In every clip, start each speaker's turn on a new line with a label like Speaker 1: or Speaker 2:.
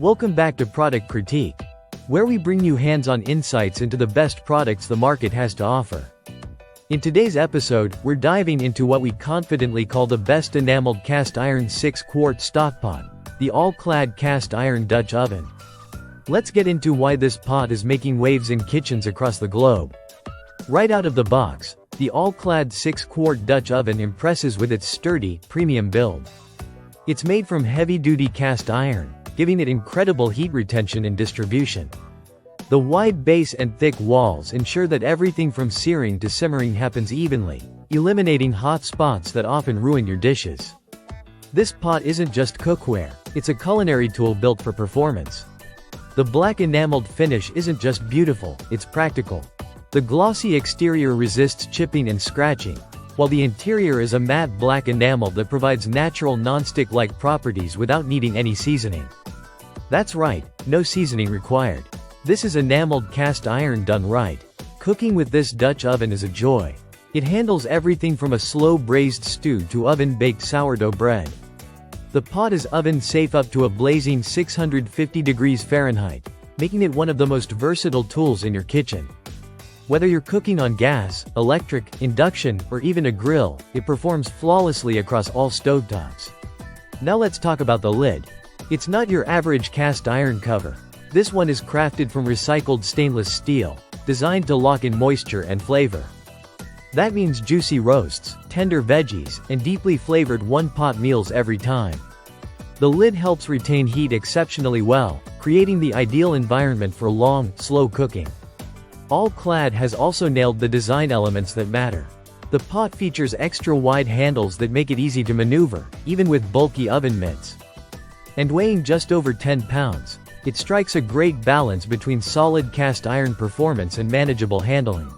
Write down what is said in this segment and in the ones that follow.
Speaker 1: Welcome back to Product Critique, where we bring you hands-on insights into the best products the market has to offer. In today's episode, we're diving into what we confidently call the best enameled cast iron 6-quart stockpot, the All-Clad cast iron Dutch oven. Let's get into why this pot is making waves in kitchens across the globe. Right out of the box, the All-Clad 6-quart Dutch oven impresses with its sturdy, premium build. It's made from heavy-duty cast iron, giving it incredible heat retention and distribution. The wide base and thick walls ensure that everything from searing to simmering happens evenly, eliminating hot spots that often ruin your dishes. This pot isn't just cookware, it's a culinary tool built for performance. The black enameled finish isn't just beautiful, it's practical. The glossy exterior resists chipping and scratching, while the interior is a matte black enamel that provides natural non-stick-like properties without needing any seasoning. That's right, no seasoning required. This is enameled cast iron done right. Cooking with this Dutch oven is a joy. It handles everything from a slow braised stew to oven-baked sourdough bread. The pot is oven-safe up to a blazing 650 degrees Fahrenheit, making it one of the most versatile tools in your kitchen. Whether you're cooking on gas, electric, induction, or even a grill, it performs flawlessly across all stovetops. Now let's talk about the lid. It's not your average cast iron cover. This one is crafted from recycled stainless steel, designed to lock in moisture and flavor. That means juicy roasts, tender veggies, and deeply flavored one-pot meals every time. The lid helps retain heat exceptionally well, creating the ideal environment for long, slow cooking. All-Clad has also nailed the design elements that matter. The pot features extra wide handles that make it easy to maneuver, even with bulky oven mitts. And weighing just over 10 pounds, it strikes a great balance between solid cast iron performance and manageable handling.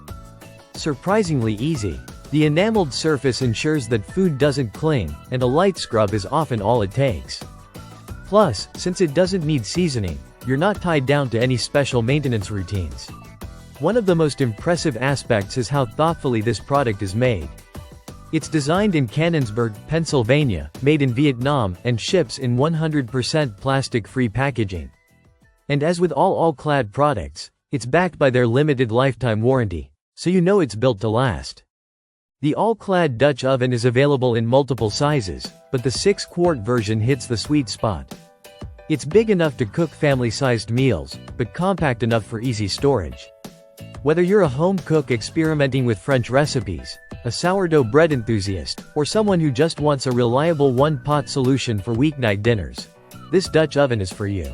Speaker 1: Surprisingly easy, the enameled surface ensures that food doesn't cling, and a light scrub is often all it takes. Plus, since it doesn't need seasoning, you're not tied down to any special maintenance routines. One of the most impressive aspects is how thoughtfully this product is made. It's designed in Canonsburg, Pennsylvania, made in Vietnam, and ships in 100% plastic-free packaging. And as with all All-Clad products, it's backed by their limited lifetime warranty, so you know it's built to last. The All-Clad Dutch oven is available in multiple sizes, but the 6-quart version hits the sweet spot. It's big enough to cook family-sized meals, but compact enough for easy storage. Whether you're a home cook experimenting with French recipes, a sourdough bread enthusiast, or someone who just wants a reliable one-pot solution for weeknight dinners, this Dutch oven is for you.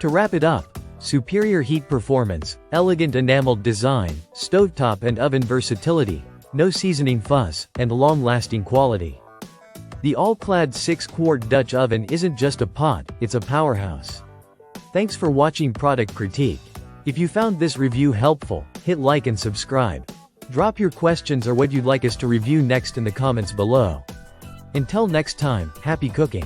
Speaker 1: To wrap it up, superior heat performance, elegant enameled design, stovetop and oven versatility, no seasoning fuss, and long-lasting quality. The All-Clad 6-quart Dutch oven isn't just a pot, it's a powerhouse. Thanks for watching Product Critique. If you found this review helpful, hit like and subscribe. Drop your questions or what you'd like us to review next in the comments below. Until next time, happy cooking!